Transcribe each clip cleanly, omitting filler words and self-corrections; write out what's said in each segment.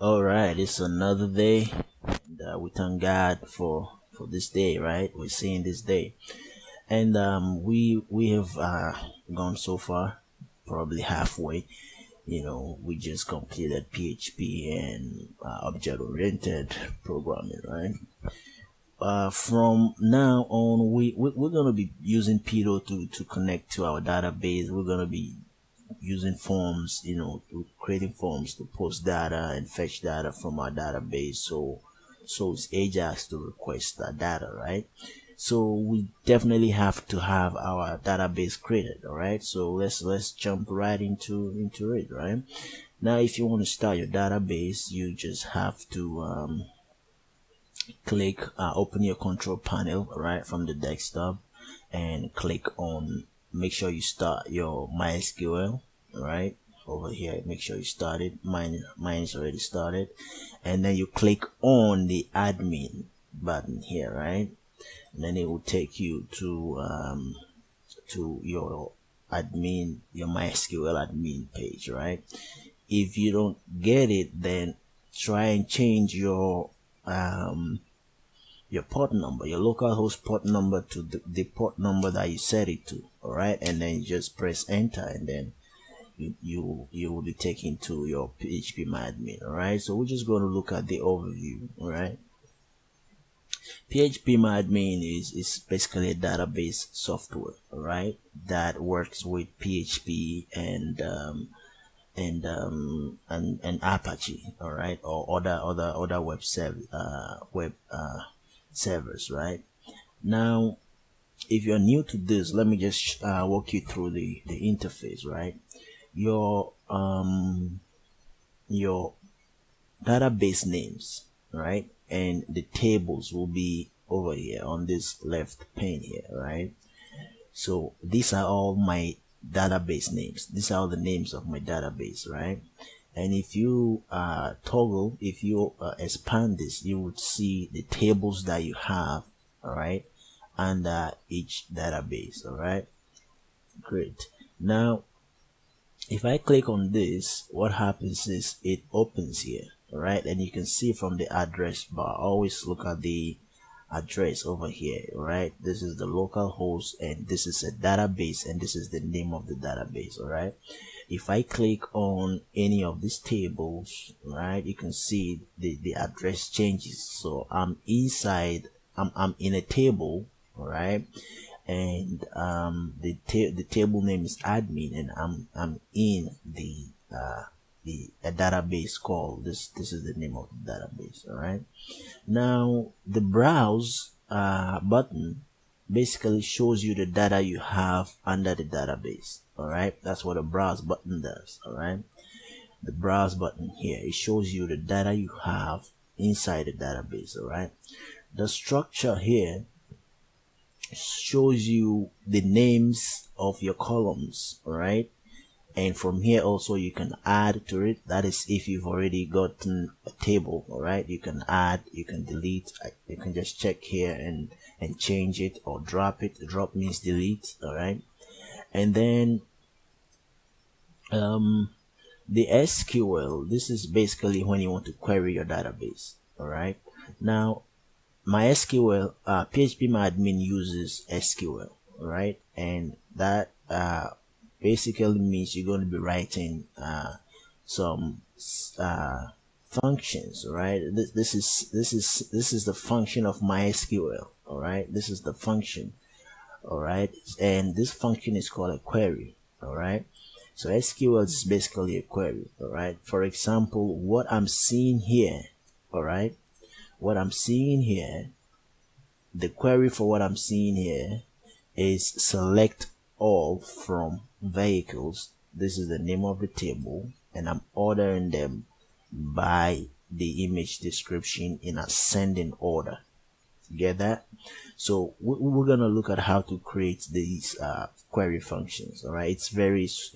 All right, it's another day, and we thank God for this day. Right, we're seeing this day, and we have gone so far, probably halfway. We just completed PHP and object-oriented programming, right? From now on, we're gonna be using Pedo to connect to our database. We're gonna be using forms, creating forms to post data and fetch data from our database. So it's Ajax to request that data, right? So we definitely have to have our database created, all right? So let's jump right into it, right? Now, if you want to start your database, you just have to click open your control panel right from the desktop and click on, make sure you start your MySQL right over here. Make sure you start it. Mine is already started, and then you click on the admin button here, right? And then it will take you to your MySQL admin page, right? If you don't get it, then try and change your port number, your localhost port number, to the port number that you set it to. All right, and then you just press enter, and then you will be taken to your phpMyAdmin. All right, so we're just going to look at the overview. All right, phpMyAdmin is basically a database software, all right, that works with PHP and Apache, all right, or other web servers, right? Now, if you're new to this, let me just walk you through the interface, right? Your database names, right, and the tables will be over here on this left pane here, right? So these are all my database names. These are all the names of my database, right? And if you expand this, you would see the tables that you have, all right, under each database. All right, great. Now, if I click on this, what happens is it opens here, all right, and you can see from the address bar. Always look at the address over here, right? This is the local host, and this is a database, and this is the name of the database. All right, if I click on any of these tables, right, you can see the address changes. So I'm in a table, all right, and the table name is admin, and I'm in a database called this is the name of the database. All right, now the browse button basically shows you the data you have under the database. All right, that's what a browse button does. All right, the browse button here, it shows you the data you have inside the database. All right, the structure here shows you the names of your columns. All right, and from here also you can add to it. That is, if you've already gotten a table, all right, you can add, you can delete, you can just check here and change it or drop it. Drop means delete. All right, and then the SQL, this is basically when you want to query your database. All right, now MySQL, phpMyAdmin uses SQL, all right, and that basically means you're going to be writing some functions, right? This is the function of MySQL, all right. This is the function, all right, and this function is called a query, all right. So SQL is basically a query, all right. For example, what I'm seeing here, all right, what I'm seeing here, the query for what I'm seeing here is select all from vehicles. This is the name of the table, and I'm ordering them by the image description in ascending order. Get that? So we're gonna look at how to create these query functions. All right, it's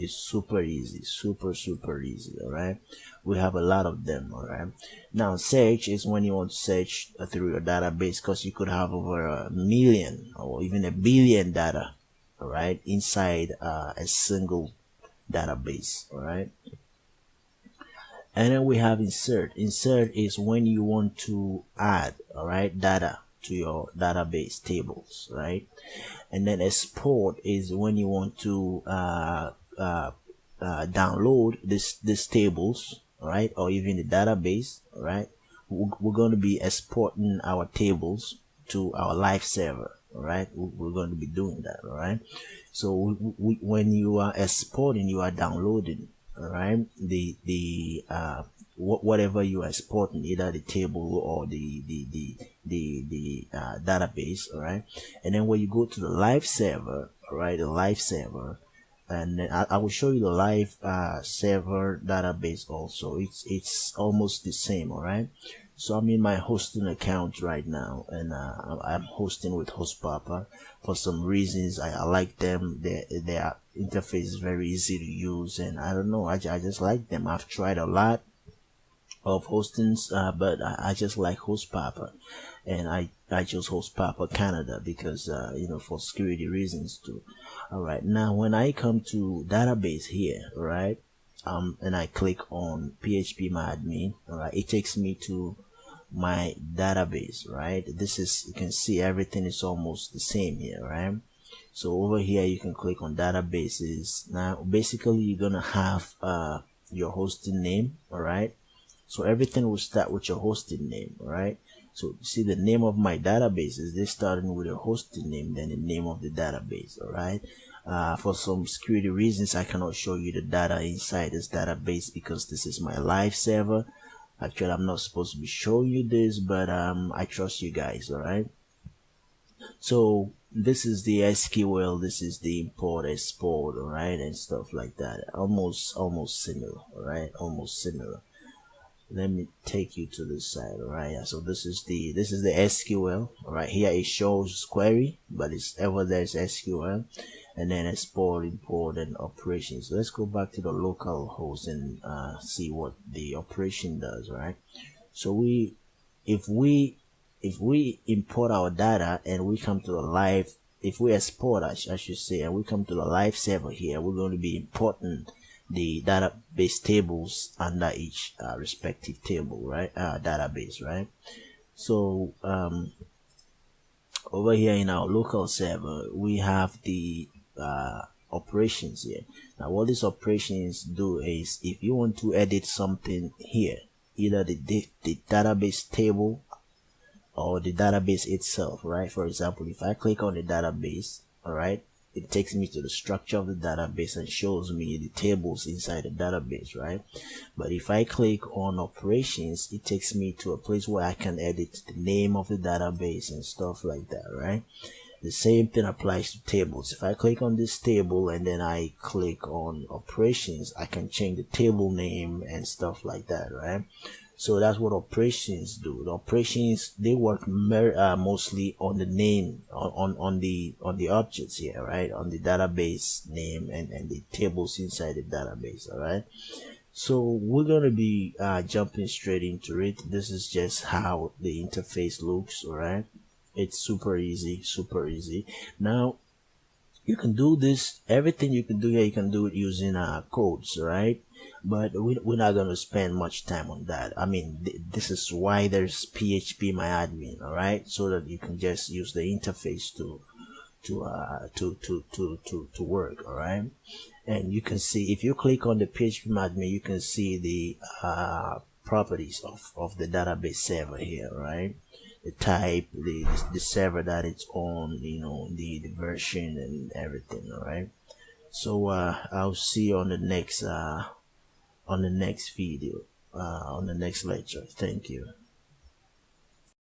super easy, super easy. All right, we have a lot of them. All right, now search is when you want to search through your database, because you could have over 1 million or even 1 billion data, all right, inside a single database. All right, And then we have insert. Insert is when you want to add, all right, data to your database tables, right? And then export is when you want to download these tables, right, or even the database, right? We're going to be exporting our tables to our live server, all right? We're going to be doing that, all right? So when you are exporting, you are downloading, all right, whatever you are exporting, either the table or the database, all right? And then when you go to the live server, all right, the live server, and then I will show you the live server database also. It's almost the same, all right? So I'm in my hosting account right now, and I'm hosting with HostPapa. For some reasons, I like them. Their interface is very easy to use, and I don't know, I just like them. I've tried a lot of hostings, but I just like HostPapa, and I chose HostPapa Canada because for security reasons too. All right, now when I come to database here, right, and I click on phpMyAdmin, all right, it takes me to my database, right? This is, you can see everything is almost the same here, right? So over here you can click on databases. Now basically you're gonna have your hosting name, all right? So everything will start with your hosting name, all right? So see, the name of my database is this, starting with a hosting name, then the name of the database, all right? For some security reasons, I cannot show you the data inside this database because this is my live server. Actually, I'm not supposed to be showing you this, but I trust you guys, all right? So this is the SQL, this is the import, export, all right, and stuff like that. Almost similar, all right? Almost similar. Let me take you to this side, all right? So this is the SQL, all right? Here it shows query, but it's ever there's SQL, and then export, import, and operations. So let's go back to the local host and see what the operation does, right? So if we import our data and we come to the live, if we export, I should say, and we come to the live server here, we're going to be importing the database tables under each respective table, right? Database, right? So over here in our local server, we have the operations here. Now what these operations do is, if you want to edit something here, either the database table or the database itself, right? For example, if I click on the database, all right, it takes me to the structure of the database and shows me the tables inside the database, right? But if I click on operations, it takes me to a place where I can edit the name of the database and stuff like that, right? The same thing applies to tables. If I click on this table and then I click on operations, I can change the table name and stuff like that, right? So that's what operations do. The operations, they work mostly on the name, on the objects here, right? On the database name and the tables inside the database, all right? So we're going to be jumping straight into it. This is just how the interface looks, all right? It's super easy, super easy. Now you can do this, everything you can do here, you can do it using codes, right? But we're not going to spend much time on that. I mean, this is why there's phpMyAdmin, all right? So that you can just use the interface to work, all right? And you can see, if you click on the phpMyAdmin, you can see the properties of the database server here, right? The type, the server that it's on, the version and everything, all right? So I'll see you on the next video, on the next lecture. Thank you.